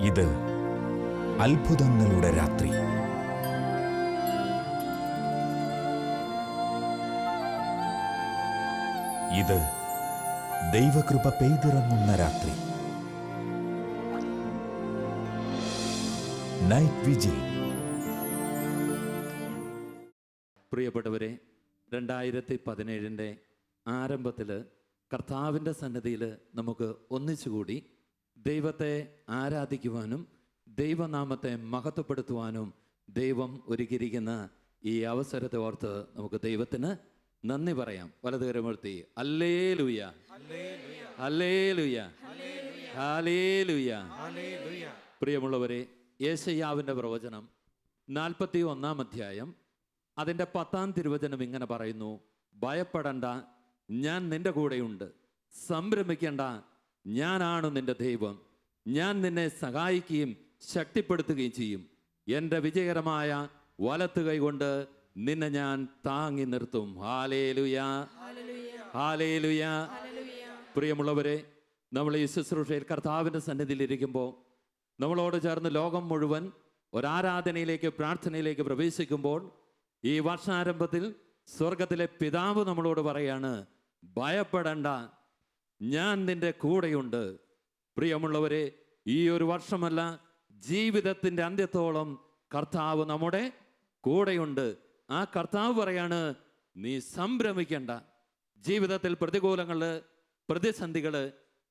ഇത് അത്ഭുതങ്ങളുടെ രാത്രി. ഇത് ദൈവകൃപ പെയ്തിറങ്ങുന്ന രാത്രി. Night vigil. പ്രിയപ്പെട്ടവരെ, 2017 ആരംഭത്തിൽ കർത്താവിൻ്റെ സന്നിധിയിൽ നമുക്ക് ഒന്നിച്ചുകൂടി ദൈവത്തെ ആരാധിക്കുവാനും ദൈവനാമത്തെ മഹത്വപ്പെടുത്തുവാനും ദൈവം ഒരുക്കിയിരിക്കുന്ന ഈ അവസരത്തെ ഓർത്ത് നമുക്ക് ദൈവത്തിന് നന്ദി പറയാം. വലതുകരമൂർത്തി ഹല്ലേലൂയ, ഹല്ലേലൂയ, ഹല്ലേലൂയ. പ്രിയമുള്ളവരെ, യെശയ്യാവിൻ്റെ പ്രവചനം 41-ാം അധ്യായം അതിൻ്റെ 10-ാം തിരുവചനം ഇങ്ങനെ പറയുന്നു: ഭയപ്പെടണ്ട, ഞാൻ നിന്റെ കൂടെയുണ്ട്. സംഭ്രമിക്കേണ്ട, ഞാനാണ് നിന്റെ ദൈവം. ഞാൻ നിന്നെ സഹായിക്കുകയും ശക്തിപ്പെടുത്തുകയും ചെയ്യും. എൻ്റെ വിജയകരമായ വലത്ത് കൈകൊണ്ട് നിന്നെ ഞാൻ താങ്ങി നിർത്തും. Hallelujah, hallelujah. പ്രിയമുള്ളവരെ, നമ്മൾ ഈ ശുശ്രൂഷയിൽ കർത്താവിൻ്റെ സന്നിധിയിൽ ഇരിക്കുമ്പോൾ നമ്മളോട് ചേർന്ന് ലോകം മുഴുവൻ ഒരാരാധനയിലേക്ക്, പ്രാർത്ഥനയിലേക്ക് പ്രവേശിക്കുമ്പോൾ ഈ വർഷാരംഭത്തിൽ സ്വർഗത്തിലെ പിതാവ് നമ്മളോട് പറയാണ്: ഭയപ്പെടണ്ട, ഞാൻ നിന്റെ കൂടെയുണ്ട്. പ്രിയമുള്ളവരെ, ഈ ഒരു വർഷമല്ല, ജീവിതത്തിൻ്റെ അന്ത്യത്തോളം കർത്താവ് നമ്മുടെ കൂടെയുണ്ട്. ആ കർത്താവ് പറയാണ്: നീ സംഭ്രമിക്കേണ്ട. ജീവിതത്തിൽ പ്രതികൂലങ്ങൾ, പ്രതിസന്ധികൾ,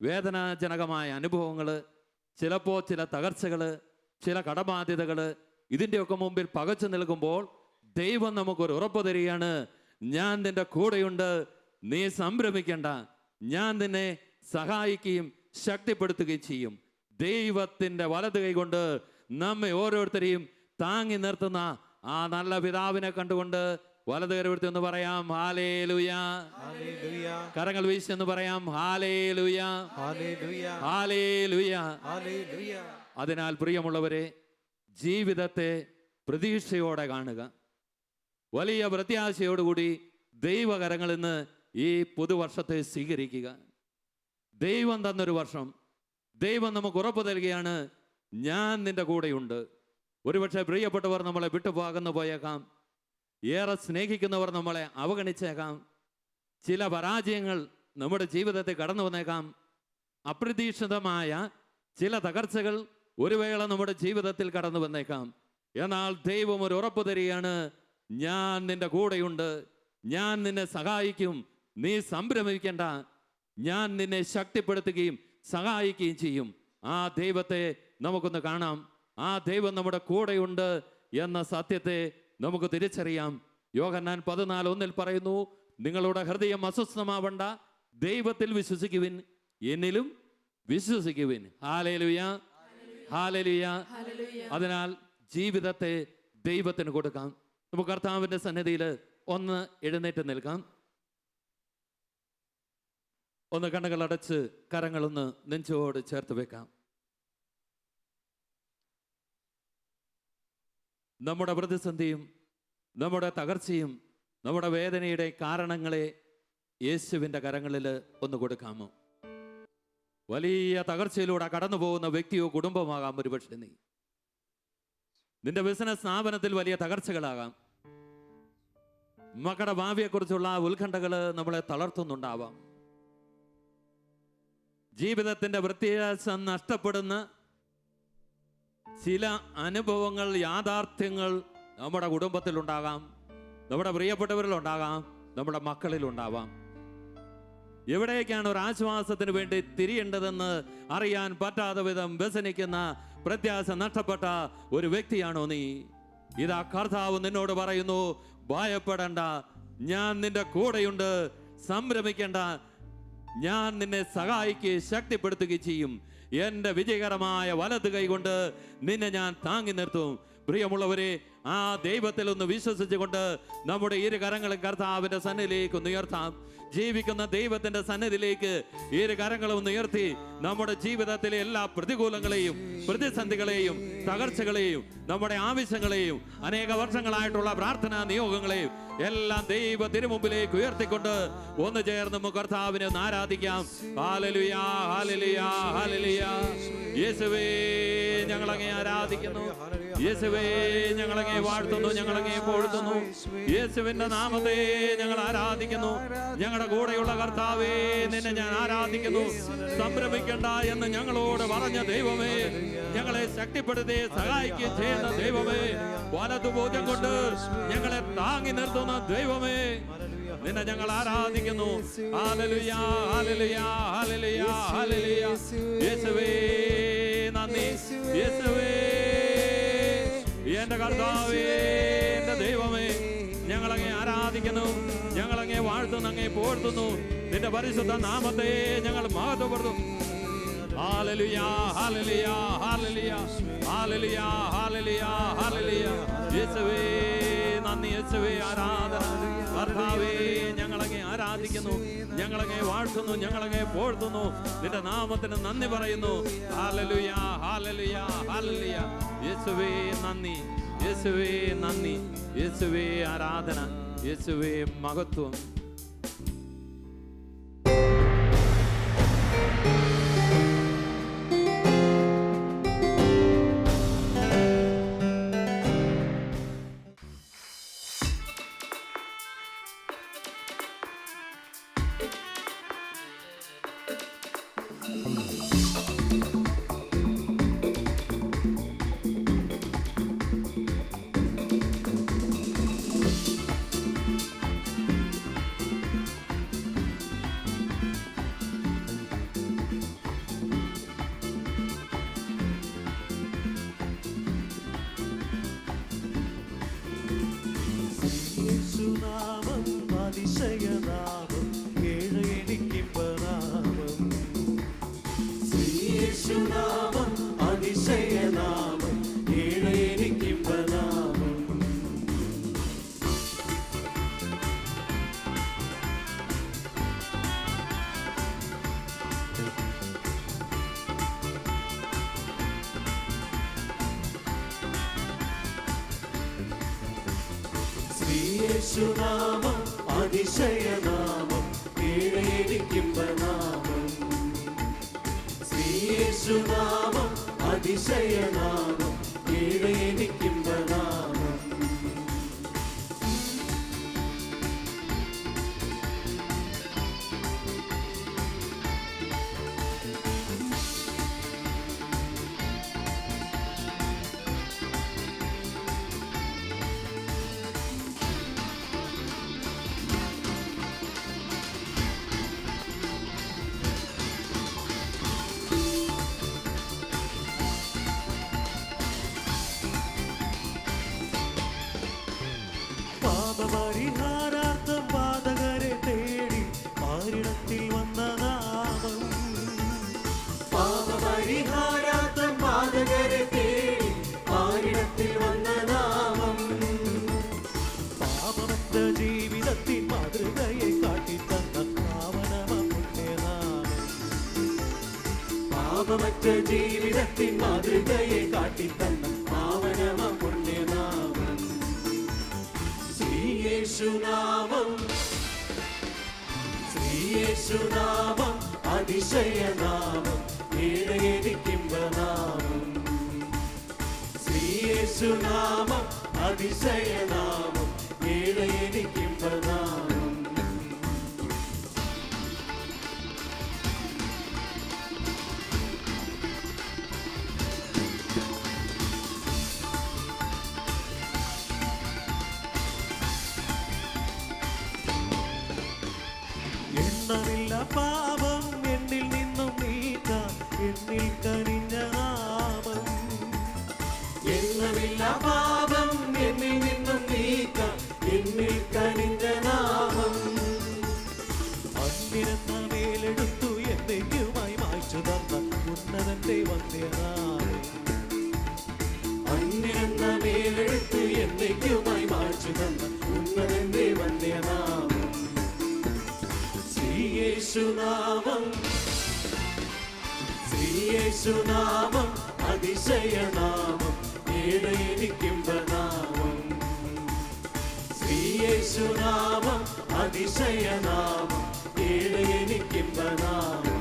വേദനാജനകമായ അനുഭവങ്ങൾ, ചിലപ്പോൾ ചില തകർച്ചകൾ, ചില കടബാധ്യതകൾ, ഇതിൻ്റെയൊക്കെ മുമ്പിൽ പകച്ചു നിൽക്കുമ്പോൾ ദൈവം നമുക്കൊരു ഉറപ്പ് തരികയാണ്: ഞാൻ നിന്റെ കൂടെയുണ്ട്, നീ സംഭ്രമിക്കേണ്ട, ഞാൻ നിന്നെ സഹായിക്കുകയും ശക്തിപ്പെടുത്തുകയും ചെയ്യും. ദൈവത്തിൻ്റെ വലത് കൈകൊണ്ട് നമ്മെ ഓരോരുത്തരെയും താങ്ങി നിർത്തുന്ന ആ നല്ല പിതാവിനെ കണ്ടുകൊണ്ട് വലത് കരമെടുത്ത് എന്ന് പറയാം: ഹല്ലേലൂയ. കരങ്ങൾ വീശി എന്ന് പറയാം: ഹല്ലേലൂയ, ഹല്ലേലൂയ. അതിനാൽ പ്രിയമുള്ളവരെ, ജീവിതത്തെ പ്രതീക്ഷയോടെ കാണുക. വലിയ പ്രത്യാശയോടുകൂടി ദൈവകരങ്ങളിൽ നിന്ന് ഈ പുതുവർഷത്തെ സ്വീകരിക്കുക. ദൈവം തന്നൊരു വർഷം, ദൈവം നമുക്ക് ഉറപ്പ് നൽകുകയാണ്: ഞാൻ നിന്റെ കൂടെയുണ്ട്. ഒരുപക്ഷെ പ്രിയപ്പെട്ടവർ നമ്മളെ വിട്ടുപോകുന്നു പോയേക്കാം, ഏറെ സ്നേഹിക്കുന്നവർ നമ്മളെ അവഗണിച്ചേക്കാം, ചില പരാജയങ്ങൾ നമ്മുടെ ജീവിതത്തിൽ കടന്നു വന്നേക്കാം, അപ്രതീക്ഷിതമായ ചില തകർച്ചകൾ ഒരു വേള നമ്മുടെ ജീവിതത്തിൽ കടന്നു വന്നേക്കാം. എന്നാൽ ദൈവം ഒരു ഉറപ്പ് തരികയാണ്: ഞാൻ നിന്റെ കൂടെയുണ്ട്, ഞാൻ നിന്നെ സഹായിക്കും, നീ സംഭ്രമിക്കേണ്ട, ഞാൻ നിന്നെ ശക്തിപ്പെടുത്തുകയും സഹായിക്കുകയും ചെയ്യും. ആ ദൈവത്തെ നമുക്കൊന്ന് കാണാം. ആ ദൈവം നമ്മുടെ കൂടെയുണ്ട് എന്ന സത്യത്തെ നമുക്ക് തിരിച്ചറിയാം. യോഹന്നാൻ 14:1 പറയുന്നു: നിങ്ങളുടെ ഹൃദയം അസ്വസ്ഥമാവണ്ട, ദൈവത്തിൽ വിശ്വസിക്കുവിൻ, എന്നിലും വിശ്വസിക്കുവിൻ. Hallelujah, hallelujah. അതിനാൽ ജീവിതത്തെ ദൈവത്തിന് കൊടുക്കാം. നമുക്ക് കർത്താവിൻ്റെ സന്നിധിയിൽ ഒന്ന് എഴുന്നേറ്റ് നിൽക്കാം. ഒന്ന് കണ്ണുകൾ അടച്ച് കരങ്ങളൊന്ന് നെഞ്ചോട് ചേർത്ത് വെക്കാം. നമ്മുടെ പ്രതിസന്ധിയും നമ്മുടെ തകർച്ചയും നമ്മുടെ വേദനയുടെ കാരണങ്ങളെ യേശുവിൻ്റെ കരങ്ങളിൽ ഒന്ന് കൊടുക്കാമോ? വലിയ തകർച്ചയിലൂടെ കടന്നു പോകുന്ന വ്യക്തിയോ കുടുംബമാകാം. ഒരുപക്ഷെ നിന്റെ ബിസിനസ് സ്ഥാപനത്തിൽ വലിയ തകർച്ചകളാകാം. മക്കളുടെ ഭാവിയെക്കുറിച്ചുള്ള ഉത്കണ്ഠകൾ നമ്മളെ തളർത്തുന്നുണ്ടാവാം. ജീവിതത്തിന്റെ പ്രത്യാശ നഷ്ടപ്പെടുന്ന ചില അനുഭവങ്ങൾ, യാഥാർത്ഥ്യങ്ങൾ നമ്മുടെ കുടുംബത്തിലുണ്ടാകാം, നമ്മുടെ പ്രിയപ്പെട്ടവരിലുണ്ടാകാം, നമ്മുടെ മക്കളിലുണ്ടാവാം. എവിടേക്കാണ് ഒരു ആശ്വാസത്തിന് വേണ്ടി തിരിയേണ്ടതെന്ന് അറിയാൻ പറ്റാത്ത വിധം വ്യസനിക്കുന്ന, പ്രത്യാശ നഷ്ടപ്പെട്ട ഒരു വ്യക്തിയാണോ നീ? ഇതാ കർത്താവ് നിന്നോട് പറയുന്നു: ഭയപ്പെടണ്ട, ഞാൻ നിന്റെ കൂടെയുണ്ട്. സംഭ്രമിക്കേണ്ട, ഞാൻ നിന്നെ സഹായിക്കുകയും ശക്തിപ്പെടുത്തുകയും ചെയ്യും. എൻ്റെ വിജയകരമായ വലത് കൈകൊണ്ട് നിന്നെ ഞാൻ താങ്ങി നിർത്തും. പ്രിയമുള്ളവരെ, ആ ദൈവത്തിൽ ഒന്ന് വിശ്വസിച്ചുകൊണ്ട് നമ്മുടെ ഇരു കരങ്ങളും കർത്താവിൻ്റെ സന്നിധിയിലേക്ക് ഒന്ന് ഉയർത്താം. ജീവിക്കുന്ന ദൈവത്തിന്റെ സന്നിധിയിലേക്ക് ഇരു കരങ്ങളും ഒന്ന് ഉയർത്തി നമ്മുടെ ജീവിതത്തിലെ എല്ലാ പ്രതികൂലങ്ങളെയും, പ്രതിസന്ധികളെയും, തകർച്ചകളെയും, നമ്മുടെ ആവശ്യങ്ങളെയും, അനേക വർഷങ്ങളായിട്ടുള്ള പ്രാർത്ഥനാ നിയോഗങ്ങളെയും എല്ലാം ദൈവ തിരുമുമ്പിലേക്ക് ഉയർത്തിക്കൊണ്ട് ഒന്ന് ചേർന്ന് നമുക്ക് കർത്താവിനെ ഒന്ന് ആരാധിക്കാം. Hallelujah, hallelujah, hallelujah. യേശുവേ ഞങ്ങളങ്ങേ ആരാധിക്കുന്നു, യേശുവേ ഞങ്ങളങ്ങേ വാഴ്ത്തുന്നു, ഞങ്ങളങ്ങേ പുകഴ്ത്തുന്നു. യേശുവിന്റെ നാമത്തെ ഞങ്ങൾ ആരാധിക്കുന്നു. ഞങ്ങളുടെ കൂടെയുള്ള കർത്താവേ നിന്നെ ഞാൻ ആരാധിക്കുന്നു. സംഭ്രമിക്കണ്ട എന്ന് ഞങ്ങളോട് പറഞ്ഞ ദൈവമേ, ഞങ്ങളെ ശക്തിപ്പെടുത്തി സഹായിക്കുകയും ചെയ്യുന്ന ദൈവമേ, വലതുബോധം കൊണ്ട് ഞങ്ങളെ താങ്ങി നിർത്തുന്ന ദൈവമേ, നിന്നെ ഞങ്ങൾ ആരാധിക്കുന്നു. Hallelujah, hallelujah, hallelujah, hallelujah. യേശുവേ നന്ദി, യേശുവേ എന്റെ കർത്താവേ, എന്റെ ദൈവമേ, ഞങ്ങളങ്ങേ ആരാധിക്കുന്നു, ഞങ്ങളങ്ങേ വാഴ്ത്തുന്നു, അങ്ങേ പുകഴ്ത്തുന്നു. നിന്റെ പരിശുദ്ധ നാമത്തെ ഞങ്ങൾ മഹത്വപ്പെടുത്തുന്നു. Hallelujah, hallelujah, hallelujah, hallelujah, hallelujah, hallelujah. യേശുവേ നന്ദി, യേശുവേ ആരാധന. കർത്താവേ ഞങ്ങളങ്ങേ ആരാധിക്കുന്നു, ഞങ്ങളങ്ങേ വാഴ്ത്തുന്നു, ഞങ്ങളങ്ങേ പുകഴ്ത്തുന്നു. നിന്റെ നാമത്തിന് നന്ദി പറയുന്നു. Hallelujah, hallelujah, hallelujah. യേശുവേ നന്ദി, യേശുവേ നന്ദി, യേശുവേ ആരാധന, യേശുവേ മഹത്വം. യേശുനാമം അതിശയനാമം, ഏഴെനിക്കിമ്പനാമം. യേശുനാമം അതിശയനാമം, ഏഴെനിക്കിമ്പനാമം. യേശുനാമം അതിശയനാമം, ഏഴെനിക്കിമ്പനാമം. യേശുനാമം അതിശയനാമം, ഏഴെനിക്കിമ്പനാമം. പാപപരിഹാരാർത്ഥം പാതകരെ തേടി പാരിടത്തിൽ വന്ന നാമം. പാപപരിഹാരാർത്ഥം പാതകരെ തേടി പാരിടത്തിൽ വന്ന നാമം. പാപമറ്റ ജീവിതത്തിൻ മാതൃകയെ കാട്ടിത്തന്ന പാവനമ പുണ്യനാമം. പാപമറ്റ ജീവിതത്തിൻ മാതൃകയെ കാട്ടിത്തന്ന പാവനമ പുണ്യനാമം. യേശുനാമം, യേശുനാമം അതിശയനാമം, ഏഴെനിക്കിമ്പനാമം. യേശുനാമം അതിശയനാമം, ഏഴെനിക്കിമ്പനാമം. എണ്ണമില്ല പാപം എന്നിൽ നിന്നും നീക്കാൻ, എന്നിൽ കനിഞ്ഞ നാമം. എണ്ണമില്ല പാപം എന്നിൽ നിന്നും നീക്കാൻ, എന്നിൽ കനിഞ്ഞ നാമം. അന്യനെന്ന മേലെടുത്തു എന്നേക്കുമായി മായ്ച്ചു തന്ന ഉന്നതന്റെ വന്ധ്യനാമം. അന്യനെന്ന മേലെടുത്തു എന്നേക്കുമായി മായ്ച്ചു തന്ന ഉന്നതന്റെ വന്ധ്യനാമം. യേശുനാമം, യേശുനാമം അതിശയനാമം, ഏഴെനിക്കിമ്പനാമം. യേശുനാമം അതിശയനാമം ഏറെ എനിക്കിമ്പനാമം.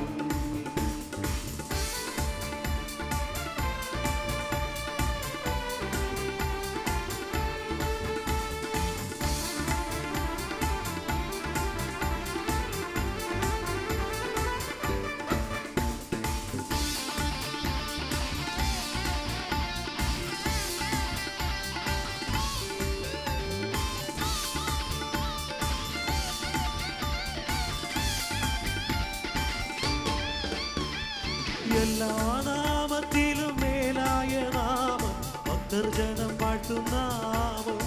എല്ലാ നാമത്തിലും മേലായ നാമം ഭക്തർജനം പാട്ടും നാമം.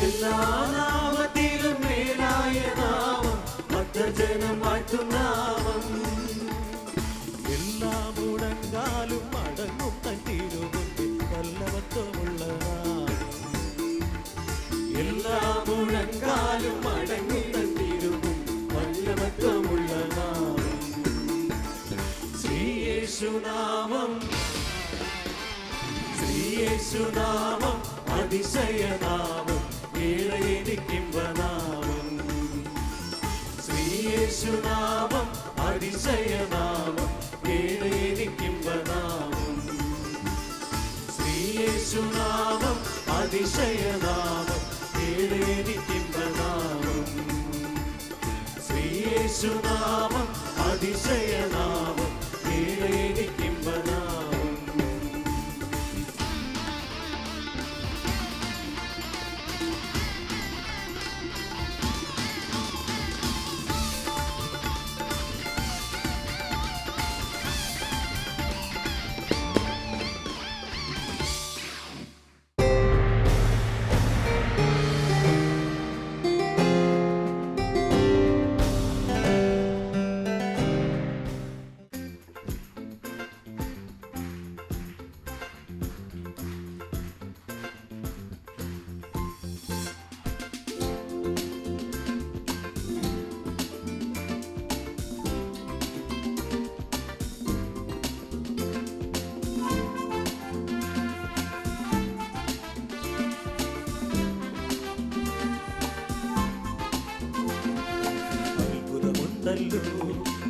എല്ലാ നാമത്തിലും മേലായ നാമം ഭക്തർജനം പാട്ടും നാമം. എല്ലാ മുടങ്കാലും അടങ്ങും തട്ടിരുമുണ്ടിൽ വല്ലവത്വമുള്ള നാമം. എല്ലാ മുഴങ്കാലും അടങ്ങും തട്ടിരുമുണ്ടിൽ വല്ലവത്വമുള്ള നാമം. യേശുനാമം ശ്രീയേശുനാമം അതിശയനാമം ഏറെ എനിക്കിമ്പനാമം. ശ്രീയേശുനാമം അതിശയനാമം ഏറെ എനിക്കിമ്പനാമം. ശ്രീയേശുനാമം അതിശയനാമം ഏറെ എനിക്കിമ്പനാമം. ശ്രീയേശുനാമം അതിശയനാമം ഏറെ എനിക്കിമ്പനാമം.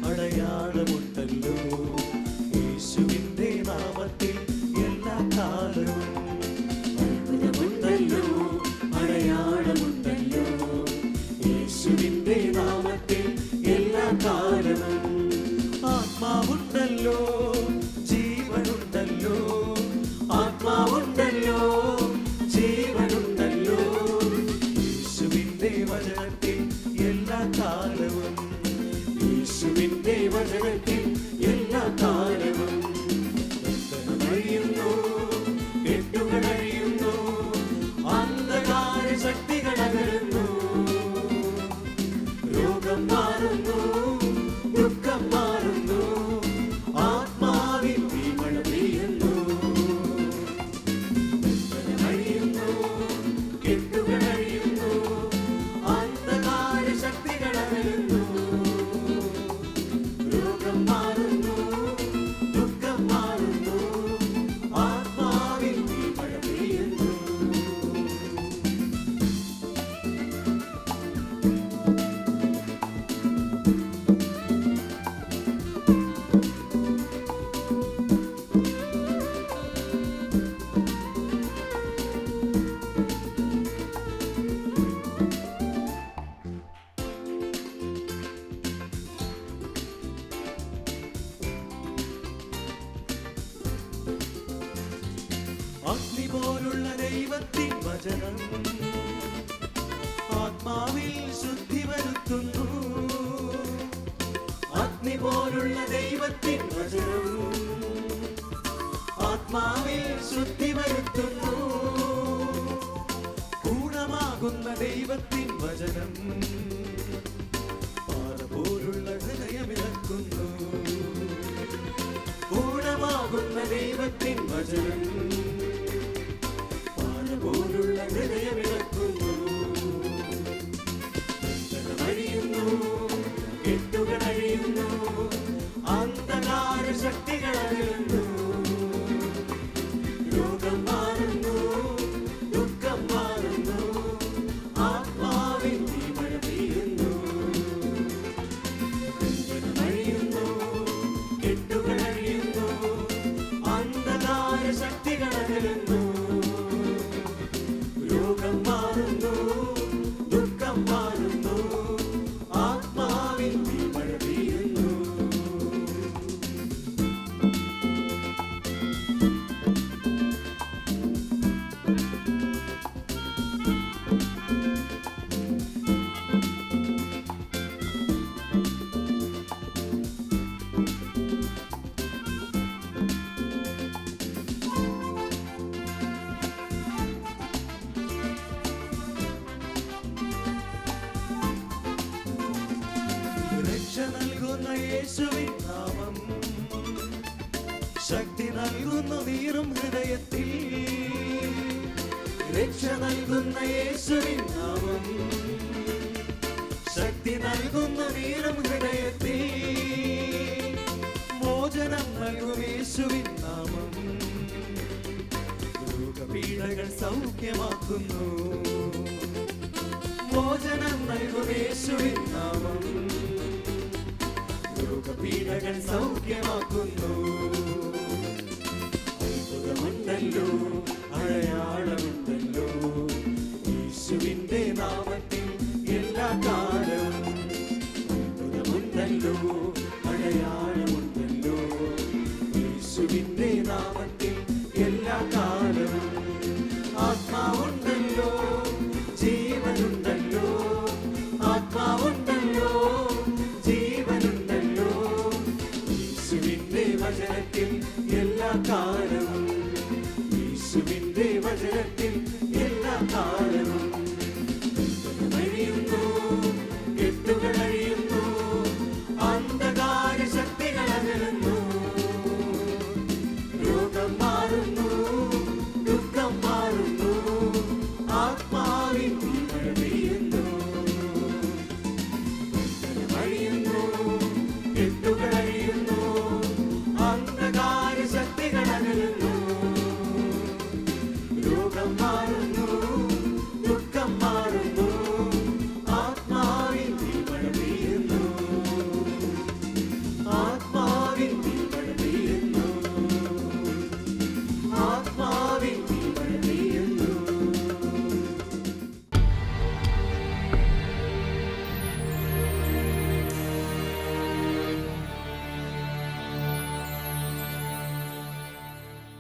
അടയാളമുണ്ടല്ലോ യേശുവിന്റെ നാമത്തിൽ എല്ലാ കാലവും. അത്ഭുതമുണ്ടല്ലോ അടയാളമുണ്ടല്ലോ യേശുവിന്റെ നാമത്തിൽ എല്ലാ കാലവും. ആത്മാവുണ്ടല്ലോ ജീവനുണ്ടല്ലോ ആത്മാവുണ്ടല്ലോ ജീവനുണ്ടല്ലോ യേശുവിന്റെ വചനത്തിൽ എല്ലാ കാലവും. യേശുവിന്റെ വചനത്തിൽ എല്ലാ കാലവും. കഴിയുന്നു കെട്ടുകൾ അഴിയുന്നു അന്ധകാര ശക്തികൾ അകലുന്നു. രോഗം മാറുന്നു ദുഃഖം മാറുന്നു ആത്മാവിൽ തീമഴ പെയ്യുന്നു. അഴിയുന്നു കെട്ടുകൾ അഴിയുന്നു അന്ധകാര ശക്തികൾ അകലുന്നു. അഗ്നി പോലുള്ള ദൈവത്തിൻ വചനം ആത്മാവിൽ ശുദ്ധി വരുത്തുന്നു. അഗ്നി പോലുള്ള ദൈവത്തിൻ വചനം ആത്മാവിൽ ശുദ്ധി വരുത്തുന്നു. ഗുണമാകുന്ന ദൈവത്തിൻ വചനം പാറ പോലുള്ള ഹൃദയമിളക്കുന്നു. ഗുണമാകുന്ന ദൈവത്തിൻ വചനം പോലുള്ള ഹൃദയമിളക്കുന്നു. അഴിയുന്നു കെട്ടുകൾ അഴിയുന്നു അന്ധകാര ശക്തികൾ അകലുന്നു. രോഗം മാറുന്നു ദുഃഖം മാറുന്നു ആത്മാവിൽ രോഗം മാറുന്നു, ദുഃഖം മാറുന്നു, ആത്മാവിൻ മഴ പെയ്യുന്നു. രക്ഷ നൽകുന്ന യേശുവിൻ നാമം, ശക്തി നൽകുന്ന നീറും ഹൃദയത്തിൽ. രക്ഷ നൽകുന്ന യേശുവിൻ നാമം, ശക്തി നൽകുന്ന നീറും ഹൃദയത്തിൽ. മോചനം നൽകും യേശുവിൻ നാമം, രോഗപീഠകൾ സൗഖ്യമാക്കുന്നു. മോചനം നൽകും യേശുവിൻ നാമം, രോഗപീഠകൾ സൗഖ്യമാക്കുന്നു. അത്ഭുതമുണ്ടല്ലോ, അടയാളമുണ്ടല്ലോ യേശുവിന്റെ നാമത്തിൽ എല്ലാ കാലവും. അത്ഭുതമുണ്ടല്ലോ, അടയാളമുണ്ടല്ലോ യേശുവിന്റെ നാമത്തിൽ എല്ലാ കാലവും. ആത്മാവുണ്ടല്ലോ, ജീവനുണ്ടല്ലോ, ആത്മാവുണ്ടല്ലോ, ജീവനുണ്ടല്ലോ യേശുവിന്റെ വചനത്തിൽ എല്ലാ കാലവും. യേശുവിന്റെ വചനത്തിൽ എല്ലാ കാലവും. അഴിയുന്നു, കെട്ടുകൾ അഴിയുന്നു, അന്ധകാര ശക്തികൾ അകലുന്നു. രോഗം മാറുന്നു, ദുഃഖം മാറുന്നു, ആത്മാ